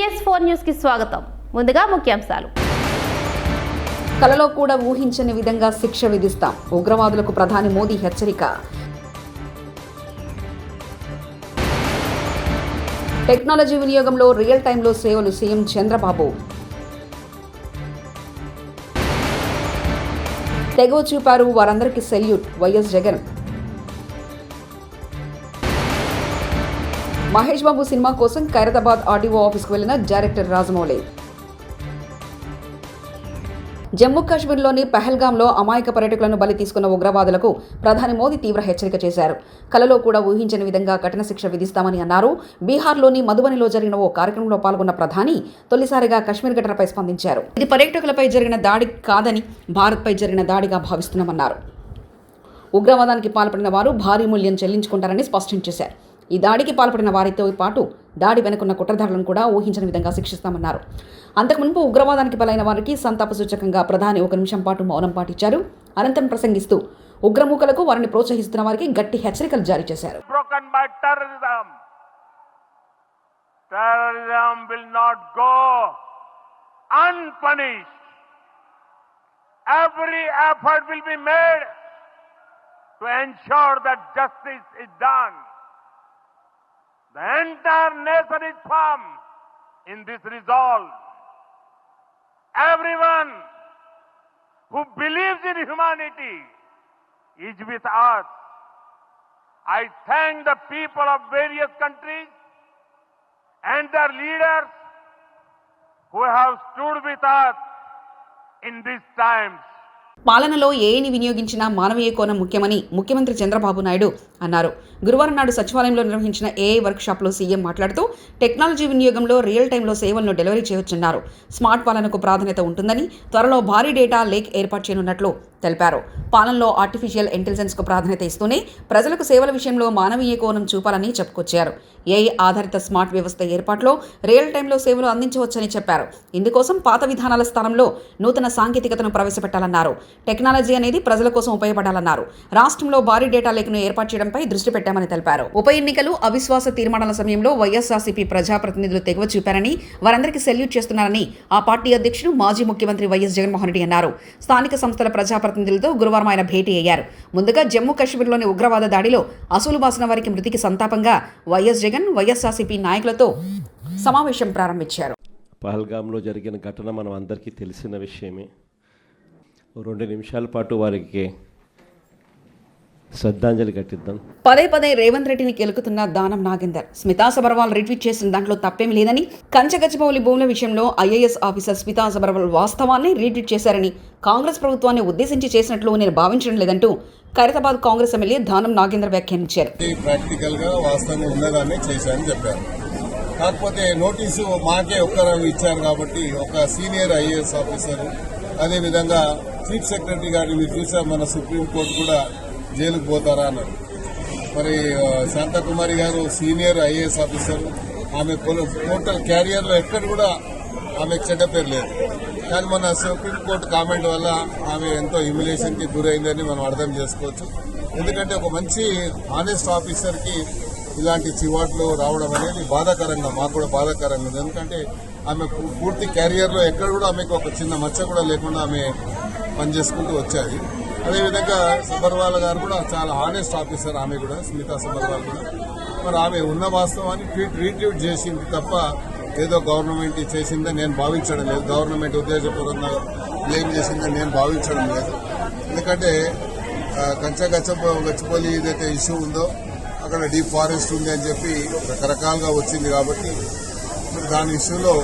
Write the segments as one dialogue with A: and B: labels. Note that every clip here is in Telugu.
A: PS4 న్యూస్ కి స్వాగతం. ముందుగా ముఖ్యాంశాలు.
B: కలలో కూడా ఊహించని విధంగా శిక్ష విధిస్తాం. ఉగ్రవాదులకు ప్రధాని మోదీ హెచ్చరిక. టెక్నాలజీ వినియోగంలో రియల్ టైంలో సేవలు సీఎం చంద్రబాబు. తెగవ చూపారు, వారందరికీ salute YS Jagan. Mahesh Babu cinema కోసం ఖైరతాబాద్ ఆర్డీఓ ఆఫీస్కు వెళ్లిన డైరెక్టర్ రాజమౌళి. జమ్మూ కాశ్మీర్లోని పహల్గాంలో అమాయక పర్యాటకులను బలి తీసుకున్న ఉగ్రవాదులకు ప్రధాని మోదీ తీవ్ర హెచ్చరిక చేశారు. కలలో కూడా ఊహించని విధంగా కఠిన శిక్ష విధిస్తామని అన్నారు. బీహార్లోని మధుబనిలో జరిగిన ఓ కార్యక్రమంలో పాల్గొన్న ప్రధాని తొలిసారిగా కశ్మీర్ ఘటనపై స్పందించారు. ఇది పర్యాటకులపై జరిగిన దాడి కాదని భారత్పై జరిగిన దాడిగా భావిస్తున్నామన్నారు. ఉగ్రవాదానికి పాల్పడిన వారు భారీ మూల్యం చెల్లించుకుంటారని స్పష్టం చేశారు. ఈ దాడికి పాల్పడిన వారితో పాటు దాడి వెనుకున్న కుట్రదారులను కూడా ఊహించని విధంగా శిక్షిస్తామన్నారు. అంతకుముందు ఉగ్రవాదానికి బలైన వారికి సంతాప సూచకంగా ప్రధాని 1 నిమిషం పాటు మౌనం పాటించారు. అనంతరం ప్రసంగిస్తూ ఉగ్రమూకలకు వారిని ప్రోత్సహిస్తున్న వారికి గట్టి హెచ్చరికలు జారీ చేశారు.
C: The entire nation is firm in this resolve. Everyone who believes in humanity is with us. I thank the people of various countries and their leaders who have stood with us in these times.
B: పాలనలో ఏని వినియోగించినా మానవీయ కోణం ముఖ్యమని ముఖ్యమంత్రి చంద్రబాబు నాయుడు అన్నారు. గురువారం నాడు సచివాలయంలో నిర్వహించిన ఏఐ వర్క్షాప్లో సీఎం మాట్లాడుతూ టెక్నాలజీ వినియోగంలో రియల్ టైంలో సేవలను డెలివరీ చేయవచ్చన్నారు. స్మార్ట్ పాలనకు ప్రాధాన్యత ఉంటుందని, త్వరలో భారీ డేటా లేక్ ఏర్పాటు చేయనున్నట్లు తెలిపారు. పాలనలో ఆర్టిఫిషియల్ ఇంటెలిజెన్స్కు ప్రాధాన్యత ఇస్తూనే ప్రజలకు సేవల విషయంలో మానవీయ కోణం చూపాలని చెప్పుకొచ్చారు. ఏఐ ఆధారిత స్మార్ట్ వ్యవస్థ ఏర్పాటులో రియల్ టైంలో సేవలు అందించవచ్చని చెప్పారు. ఇందుకోసం పాత విధానాల స్థానంలో నూతన సాంకేతికతను ప్రవేశపెట్టాలన్నారు. టెక్నాలజీ అనేది ప్రజల కోసం ఉపయోగపడాలన్నారు. రాష్ట్రంలో భారీ డేటా లేక్ను ఏర్పాటు చేయడంపై దృష్టి పెట్టామని తెలిపారు. ఉప ఎన్నికలు, అవిశ్వాస తీర్మానాల సమయంలో వైఎస్ఆర్సీపీ ప్రజాప్రతినిధులు తెగువ చూపారని, వారందరికీ సెల్యూట్ చేస్తున్నారని ఆ పార్టీ అధ్యక్షుడు మాజీ ముఖ్యమంత్రి వైఎస్ జగన్మోహన్ రెడ్డి అన్నారు. స్థానిక సంస్థల ప్రజాప్రతినిధులతో గురువారం ఆయన భేటీ అయ్యారు. ముందుగా జమ్మూ కాశ్మీర్లోని ఉగ్రవాద దాడిలో అసూలు బాసిన వారికి మృతికి సంతాపంగా వైఎస్ జగన్, వైఎస్ఆర్సీపీ నాయకులతో సమావేశం ప్రారంభించారు.
D: పహల్గాంలో జరిగిన ఘటన మనం అందరికీ తెలిసిన విషయమే. 2 నిమిషాల పాటు వారికి శ్రద్ధాంజలి ఘటిద్దాం.
B: పదే రేవంత్ రెడ్డిని కెలుకుతున్న దానం నాగేందర్. స్మితా సబర్వాల్ రీట్వీట్ చేసిన దాంట్లో తప్పేమీ లేదని, కంచగచ్చిబౌలి భూముల విషయంలో ఐఏఎస్ ఆఫీసర్ స్మితా సబర్వాల్ వాస్తవాన్ని రీట్వీట్ చేశారని, కాంగ్రెస్ ప్రభుత్వాన్ని ఉద్దేశించి చేసినట్లు నేను భావించడం లేదంటూ ఖైరతాబాద్ కాంగ్రెస్ ఎమ్మెల్యే దానం నాగేందర్ వ్యాఖ్యానించారు.
E: ప్రాక్టికల్ గా వాస్తవం ఉన్నదాన్ని చేశారని చెప్పారు. కాకపోతే నోటీసు మాకే ఒక్కరు ఇచ్చారు కాబట్టి ఒక సీనియర్ ఐఏఎస్ ఆఫీసర్, అదేవిధంగా చీఫ్ సెక్రటరీ గారిని మీరు చూసారు, మన సుప్రీంకోర్టు కూడా జైలుకు పోతారా అన్నారు. మరి శాంతకుమారి గారు సీనియర్ ఐఏఎస్ ఆఫీసర్, ఆమె పోర్టల్ క్యారియర్లో ఎక్కడ కూడా ఆమెకు చెడ్డ పేరు లేదు. కానీ మన సుప్రీంకోర్టు కామెంట్ వల్ల ఆమె ఎంతో హ్యూమిలేషన్కి గురైందని మనం అర్థం చేసుకోవచ్చు. ఎందుకంటే ఒక మంచి ఆనెస్ట్ ఆఫీసర్కి ఇలాంటి చివాట్లు రావడం అనేది బాధాకరంగా, మాకు కూడా బాధాకరంగా ఉంది. ఎందుకంటే ఆమె పూర్తి క్యారియర్లో ఎక్కడ కూడా ఆమెకు ఒక చిన్న మచ్చ కూడా లేకుండా ఆమె పనిచేసుకుంటూ వచ్చాయి. అదేవిధంగా సబర్వాల్ గారు కూడా చాలా ఆనెస్ట్ ఆఫీసర్, ఆమె కూడా స్మితా సబర్వాల్ కూడా. మరి ఆమె ఉన్న వాస్తవాన్ని రీట్వీట్ చేసింది తప్ప ఏదో గవర్నమెంట్ చేసిందని నేను భావించడం లేదు. గవర్నమెంట్ ఉద్దేశపూర్వకంగా బ్లేమ్ చేసిందని నేను భావించడం లేదు. ఎందుకంటే గచ్చిబౌలి ఏదైతే ఇష్యూ ఉందో అక్కడ డీప్ ఫారెస్ట్ ఉంది అని చెప్పి రకరకాలుగా వచ్చింది కాబట్టి దాని ఇష్యూలో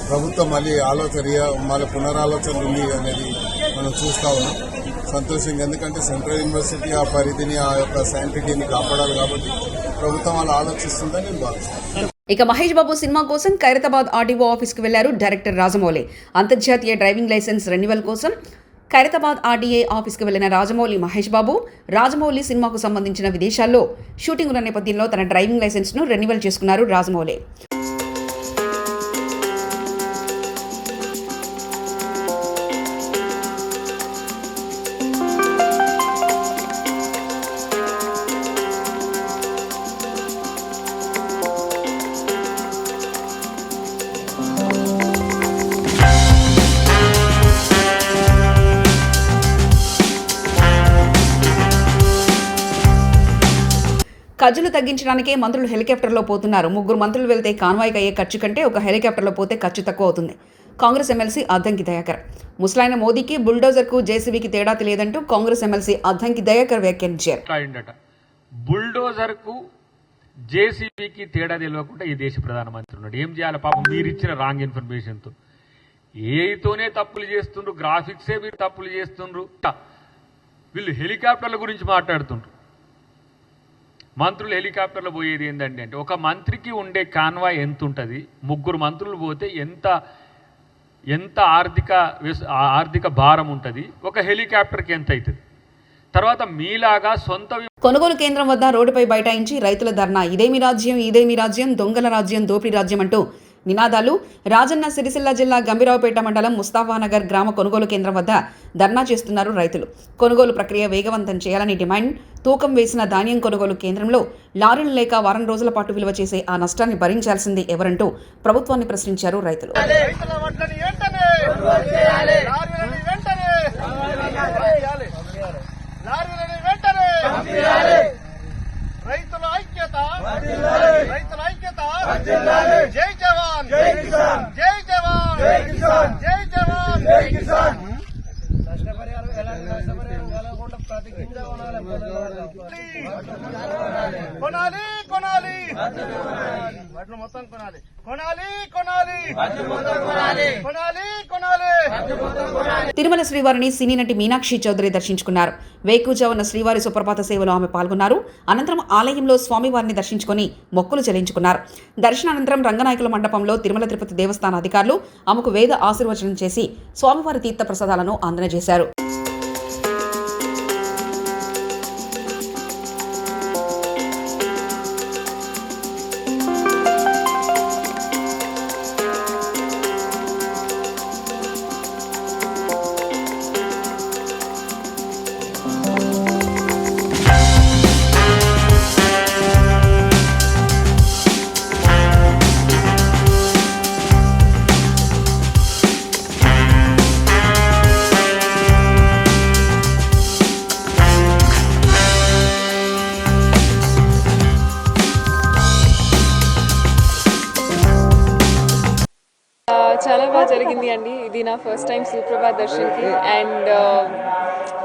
E: ప్రభుత్వం మళ్ళీ పునరాలోచన ఉంది అనేది మనం చూస్తా ఉన్నాం. సంతోషంగా, ఎందుకంటే సెంట్రల్ యూనివర్సిటీ ఆ పరిధిని, ఆ యొక్క సైంటిఫిక్ని కాపాడాలి కాబట్టి ప్రభుత్వం అలా ఆలోచిస్తుందని నేను భావిస్తాను.
B: ఇక మహేష్ బాబు సినిమా కోసం ఖైరతాబాద్ ఆర్డీఓ ఆఫీస్కి వెళ్లారు డైరెక్టర్ రాజమౌళి. అంతర్జాతీయ డ్రైవింగ్ లైసెన్స్ రెన్యువల్ కోసం ఖైరతాబాద్ ఆర్డీఏ ఆఫీస్కి వెళ్లిన మహేష్ బాబు రాజమౌళి సినిమాకు సంబంధించిన విదేశాల్లో షూటింగ్ ఉన్న నేపథ్యంలో తన డ్రైవింగ్ లైసెన్స్ను రెన్యువల్ చేసుకున్నారు రాజమౌళి. ఖర్చులు తగ్గించడానికే మంత్రులు హెలికాప్టర్లో పోతున్నారు. 3 మంత్రులు వెళ్తే కాన్వాయ్కి అయ్యే ఖర్చు కంటే ఒక హెలికాప్టర్లో పోతే ఖర్చు తక్కువ అవుతుంది. కాంగ్రెస్ ఎమ్మెల్సీ అద్దంకి దయాకర్. ముసలైన మోదీకి బుల్డోజర్కు జేసీబీకి తేడా తెలియదంటూ కాంగ్రెస్ ఎమ్మెల్సీ అద్దంకి దయాకర్ వ్యాఖ్యానించారు.
F: బుల్డోజర్కు జేసీబీకి తేడా తెలియకుండా ఈ దేశ ప్రధానమంత్రి ఉన్నాడు. ఏం చేయాలి పాపం? మీరు ఇచ్చిన రాంగ్ ఇన్ఫర్మేషన్తో ఏతోనే తప్పులు చేస్తుండ్రు, గ్రాఫిక్సే మీరు తప్పులు చేస్తుండ్రు. వీళ్ళు హెలికాప్టర్ల గురించి మాట్లాడుతుండ్రు. మంత్రులు హెలికాప్టర్లో పోయేది ఏంటంటే అంటే ఒక మంత్రికి ఉండే కాన్వాయ్ ఎంత ఉంటుంది, 3 మంత్రులు పోతే ఎంత ఆర్థిక భారం ఉంటుంది, ఒక హెలికాప్టర్కి ఎంత అవుతుంది. తర్వాత మీలాగా సొంత
B: కొనుగోలు కేంద్రం వద్ద రోడ్డుపై బైఠాయించి రైతుల ధర్నా. ఇదేమి రాజ్యం, ఇదేమి రాజ్యం, దొంగల రాజ్యం, దోపిడీ రాజ్యం అంటూ నినాదాలు. రాజన్న సిరిసిల్ల జిల్లా గంభీరావుపేట మండలం ముస్తాఫానగర్ గ్రామ కొనుగోలు కేంద్రం వద్ద ధర్నా చేస్తున్నారు రైతులు. కొనుగోలు ప్రక్రియ వేగవంతం చేయాలని డిమాండ్. తూకం వేసిన ధాన్యం కొనుగోలు కేంద్రంలో లారీలు లేక వారం రోజుల పాటు విలువ చేసే ఆ నష్టాన్ని భరించాల్సింది ఎవరంటూ ప్రభుత్వాన్ని ప్రశ్నించారు రైతులు.
G: రైతుల ఐక్యత, రైతుల ఐక్యత, జై జవాన్, జై కిసాన్, జై జవాన్, జై కిసాన్, జై జవాన్, జై కిసాన్. నష్టపరిహారం ఎలాంటి నష్టపరిహారం కలగకుండా ప్రతి గింజ కొనాలి, కొనాలి, వాటిని మొత్తం కొనాలి, కొనాలి, కొనాలి, కొనాలి, కొనాలి.
B: తిరుమల శ్రీవారిని సినీ నటి మీనాక్షి చౌదరి దర్శించుకున్నారు. వేకుజామున శ్రీవారి సుప్రభాత సేవలో ఆమె పాల్గొన్నారు. అనంతరం ఆలయంలో స్వామివారిని దర్శించుకుని మొక్కులు చెల్లించుకున్నారు. దర్శనానంతరం రంగనాయకుల మండపంలో తిరుమల తిరుపతి దేవస్థాన అధికారులు ఆమెకు వేద ఆశీర్వచనం చేసి స్వామివారి తీర్థ ప్రసాదాలను అందజేశారు.
H: చాలా బాగా జరిగింది అండి. ఇది నా ఫస్ట్ టైం సుప్రభాత్ దర్శన్కి అండ్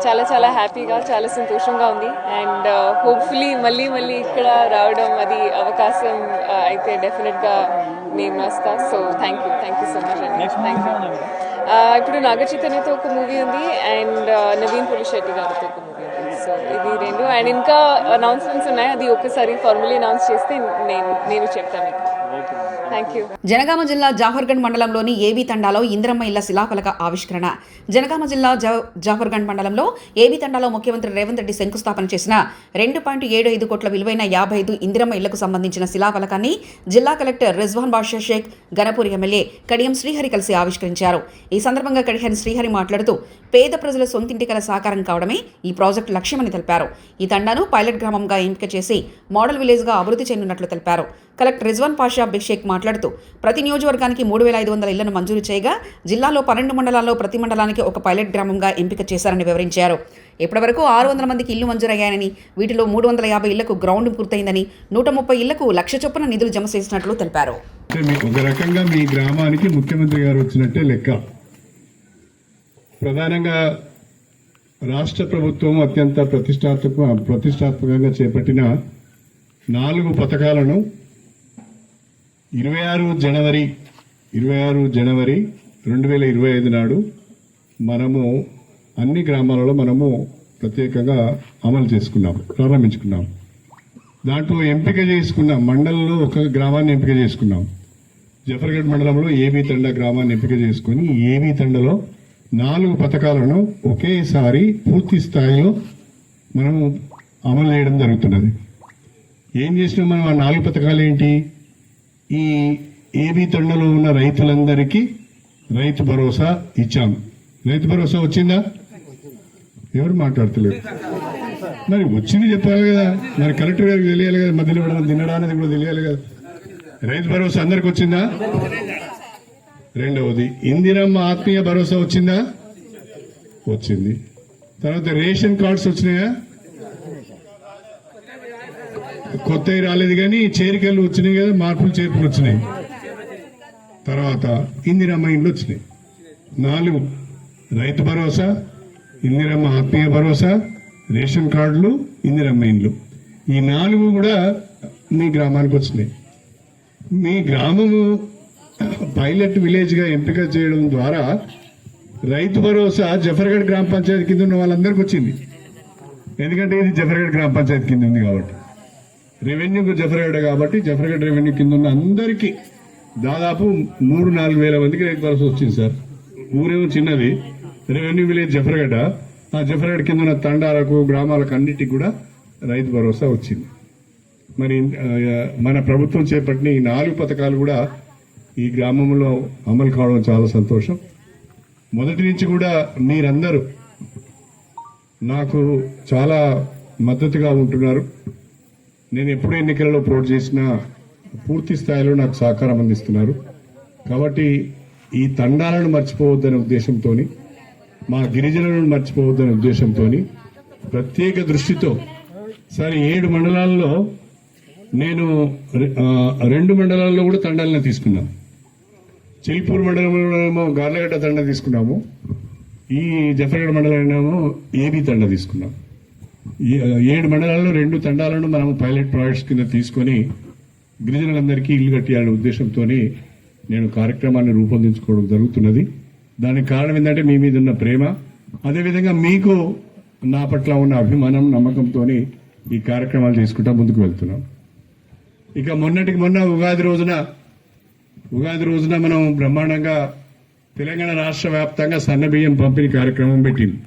H: చాలా చాలా హ్యాపీగా, చాలా సంతోషంగా ఉంది. అండ్ హోప్ఫుల్లీ మళ్ళీ ఇక్కడ రావడం అది అవకాశం అయితే డెఫినెట్గా నేను వస్తా. So thank you so much అండి. Thank you. ఇప్పుడు నాగ చైతన్యతో ఒక మూవీ ఉంది అండ్ నవీన్ పులిశెట్టి గారితో ఒక మూవీ ఉంది. సో ఇది 2 అండ్ ఇంకా అనౌన్స్మెంట్స్ ఉన్నాయి. అది ఒకసారి ఫార్మల్లీ అనౌన్స్ చేస్తే నేను చెప్తాను మీకు.
B: జనగామ జిల్లా జాఫర్గంజ్ మండలంలోని ఏబీ తండాలో ఇందిరమ్మ ఇళ్ల శిలాఫలక ఆవిష్కరణ. జనగామ జిల్లా జాఫర్గంజ్ మండలంలో ఏబీ తండాలో ముఖ్యమంత్రి రేవంత్ రెడ్డి శంకుస్థాపన చేసిన 2.75 కోట్ల విలువైన 55 ఇందిరమ్మ ఇళ్లకు సంబంధించిన శిలాఫలకాన్ని జిల్లా కలెక్టర్ రిజ్వాన్ బాషా షేక్, గణపూర్ ఎమ్మెల్యే కడియం శ్రీహరి కలిసి ఆవిష్కరించారు. ఈ సందర్భంగా కడియం శ్రీహరి మాట్లాడుతూ పేద ప్రజల సొంతింటి కల సాకారం కావడమే ఈ ప్రాజెక్టు లక్ష్యమని తెలిపారు. ఈ తండాను పైలట్ గ్రామంగా ఎంపిక చేసి మోడల్ విలేజ్గా అభివృద్ధి చేయనున్నట్లు తెలిపారు. కలెక్టర్ రిజ్వాన్ పాషా షేక్ మాట్లాడుతూ ప్రతి నియోజకవర్గానికి 3,500 ఇళ్లను మంజూరు చేయగా జిల్లాలో 12 మండలాల్లో ప్రతి మండలానికి ఒక పైలట్ గ్రామంగా ఎంపిక చేశారని వివరించారు. ఇప్పటివరకు 600 మందికి ఇళ్లు మంజూరయ్యాయని, వీటిలో 350 ఇళ్లకు గ్రౌండ్ పూర్తయిందని, 130 ఇళ్లకు 1,00,000 చొప్పున నిధులు జమ చేసినట్లు తెలిపారు.
I: ఒక రకంగా మీ గ్రామానికి ముఖ్యమంత్రి గారు వచ్చినట్టే లెక్క. ప్రధానంగా రాష్ట్ర ప్రభుత్వం అత్యంత ప్రతిష్టాత్మకంగా చేపట్టిన 4 పథకాలను 26 జనవరి 2025 నాడు మనము అన్ని గ్రామాలలో మనము ప్రత్యేకంగా ప్రారంభించుకున్నాం. దాంట్లో ఎంపిక చేసుకున్నాం, మండలంలో ఒక గ్రామాన్ని ఎంపిక చేసుకున్నాం. జఫర్గఢ్ మండలంలో ఏబీ తండా గ్రామాన్ని ఎంపిక చేసుకుని ఏబీ తండలో 4 పథకాలను ఒకేసారి పూర్తి స్థాయిలో మనము అమలు చేయడం జరుగుతున్నది. ఏం చేసినాం మనం? ఆ 4 పథకాలు ఏంటి? ఈ ఏబీ తండలో ఉన్న రైతులందరికీ రైతు భరోసా ఇచ్చాము. రైతు భరోసా వచ్చిందా? ఎవరు మాట్లాడతలేరు. మరి వచ్చింది చెప్పాలి కదా, మరి కలెక్టర్ గారికి తెలియాలి కదా, మధ్యలో తినడానికి కూడా తెలియాలి కదా. రైతు భరోసా అందరికి వచ్చిందా? రెండవది ఇందిరమ్మ ఆత్మీయ భరోసా వచ్చిందా? వచ్చింది. తర్వాత రేషన్ కార్డ్స్ వచ్చినాయా? కొత్తవి రాలేదు కానీ చేరికలు వచ్చినాయి కదా, మార్పులు చేర్పులు వచ్చినాయి. తర్వాత ఇందిరమ్మ ఇండ్లు వచ్చినాయి. 4 రైతు భరోసా, ఇందిరమ్మ ఆత్మీయ భరోసా, రేషన్ కార్డులు, ఇందిరమ్మ ఇండ్లు. ఈ 4 కూడా మీ గ్రామానికి వచ్చినాయి. మీ గ్రామము పైలట్ విలేజ్గా ఎంపిక చేయడం ద్వారా రైతు భరోసా జఫర్గఢ్ గ్రామ పంచాయతీ కింద ఉన్న వాళ్ళందరికీ వచ్చింది. ఎందుకంటే ఇది జఫర్గఢ్ గ్రామ పంచాయతీ కింద ఉంది కాబట్టి, రెవెన్యూకు జఫర్గఢ్ కాబట్టి జఫర్గఢ్ రెవెన్యూ కింద ఉన్న అందరికీ దాదాపు 3-4 వేల మందికి రైతు భరోసా వచ్చింది సార్. ఊరేమో చిన్నది, రెవెన్యూ విలేజ్ జఫర్గఢ, ఆ జఫర్గఢ్ కింద ఉన్న తండాలకు గ్రామాలకు అన్నిటికీ కూడా రైతు భరోసా వచ్చింది. మరి మన ప్రభుత్వం చేపట్టిన ఈ 4 పథకాలు కూడా ఈ గ్రామంలో అమలు కావడం చాలా సంతోషం. మొదటి నుంచి కూడా మీరందరూ నాకు చాలా మద్దతుగా ఉంటున్నారు. నేను ఎప్పుడు ఎన్నికలలో పోటీ చేసినా పూర్తి స్థాయిలో నాకు సహకారం అందిస్తున్నారు. కాబట్టి ఈ తండాలను మర్చిపోవద్దనే ఉద్దేశంతో, మా గిరిజనులను మర్చిపోవద్దనే ఉద్దేశంతో ప్రత్యేక దృష్టితో సరే 7 మండలాల్లో నేను 2 మండలాల్లో కూడా తండాలను తీసుకున్నాను. చిల్పూర్ మండలంలో గార్లగడ్డ తండ తీసుకున్నాము, ఈ జఫర్గఢ్ మండలంలో ఏబీ తండ తీసుకున్నాం. 7 మండలాల్లో 2 తండాలను మనం పైలట్ ప్రాజెక్ట్స్ కింద తీసుకొని గిరిజనులందరికీ ఇల్లు కట్టియాలనే ఉద్దేశంతో నేను కార్యక్రమాన్ని రూపొందించుకోవడం జరుగుతున్నది. దానికి కారణం ఏంటంటే మీ మీద ఉన్న ప్రేమ, అదేవిధంగా మీకు నా పట్ల ఉన్న అభిమానం, నమ్మకంతో ఈ కార్యక్రమాలు చేసుకుంటా ముందుకు వెళ్తున్నాం. ఇక మొన్నటికి మొన్న ఉగాది రోజున మనం బ్రహ్మాండంగా తెలంగాణ రాష్ట్ర వ్యాప్తంగా సన్నబియ్యం పంపిణీ కార్యక్రమం పెట్టింది.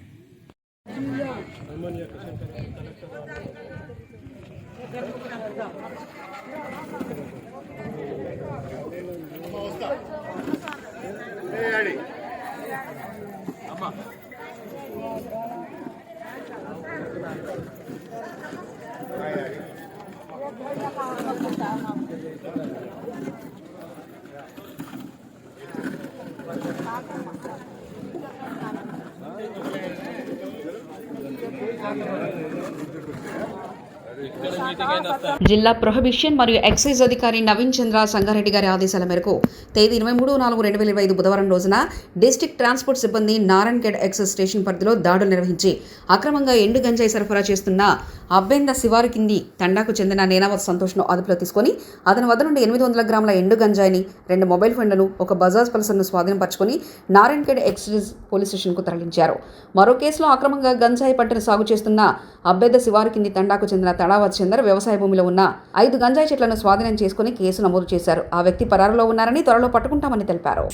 B: జిల్లా ప్రొహిబిషన్ మరియు ఎక్సైజ్ అధికారి నవీన్ చంద్ర సంగారెడ్డి గారి ఆదేశాల మేరకు తేదీ 23/4/2025 బుధవారం రోజున డిస్ట్రిక్ట్ ట్రాన్స్పోర్ట్ సిబ్బంది నారాయణఖేడ్ ఎక్సైజ్ స్టేషన్ పరిధిలో దాడులు నిర్వహించి అక్రమంగా ఎండు గంజాయి సరఫరా చేస్తున్న అబ్బెంద శివారు కింది తండాకు చెందిన నేనావత్ సంతోష్ను అదుపులో తీసుకుని అతని వద్ద నుండి 800 గ్రాముల ఎండు గంజాయిని, 2 మొబైల్ ఫోన్లను, ఒక బజాజ్ పల్సర్ను స్వాధీనపరుచుకుని నారాయణఖేడ్ ఎక్సైజ్ పోలీస్ స్టేషన్కు తరలించారు. మరో కేసులో అక్రమంగా గంజాయి పంటను సాగు చేస్తున్న అబ్బెంద శివారు కింది తండాకు చెందిన తడావత్ చందర్ వ్యవసాయ భూమిలో ఉన్న 5 గంజాయి చెట్లను స్వాధీనం చేసుకుని కేసు నమోదు చేశారు. ఆ వ్యక్తి పరారులో ఉన్నారని, త్వరలో పట్టుకుంటామని తెలిపారు.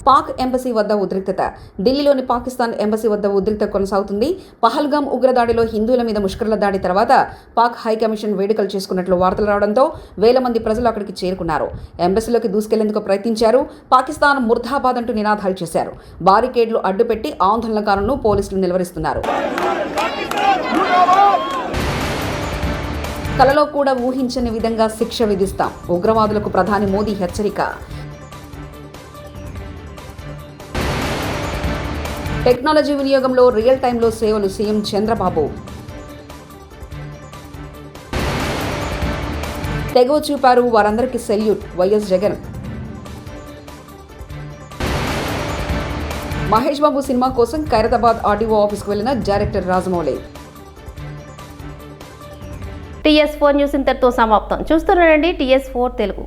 B: పాక్ ఎంబసీ వద్ద ఉద్రిక్తత. ఢిల్లీలోని పాకిస్తాన్ ఎంబసీ వద్ద ఉద్రిక్తత కొనసాగుతుంది. పహల్గాం ఉగ్రదాడిలో హిందువుల మీద ముష్కరుల దాడి తర్వాత పాక్ హైకమిషన్ వేడుకలు చేసుకున్నట్లు వార్తలు రావడంతో వేల మంది ప్రజలు అక్కడికి చేరుకున్నారు. ఎంబసీలోకి దూసుకెళ్లేందుకు ప్రయత్నించారు. పాకిస్తాన్ ముర్దాబాద్ అంటూ నినాదాలు చేశారు. బారికేడ్లు అడ్డుపెట్టి ఆందోళనకారులను పోలీసులు నిలువరిస్తున్నారు. కలలో కూడా ఊహించని విధంగా శిక్ష విధిస్తాం, ఉగ్రవాదులకు ప్రధాని మోదీ హెచ్చరిక. టెక్నాలజీ వినియోగంలో రియల్ టైంలో సేవలు సీఎం చంద్రబాబు. తెగవ చూపారు, వారందరికీ salute YS Jagan. Mahesh Babu cinema కోసం ఖైరతాబాద్ ఆర్డీఓ ఆఫీస్కు వెళ్లిన డైరెక్టర్ రాజమౌళి.
A: TS4 న్యూస్ ఇంతటితో సమాప్తం. చూస్తున్నారండి TS4 తెలుగు.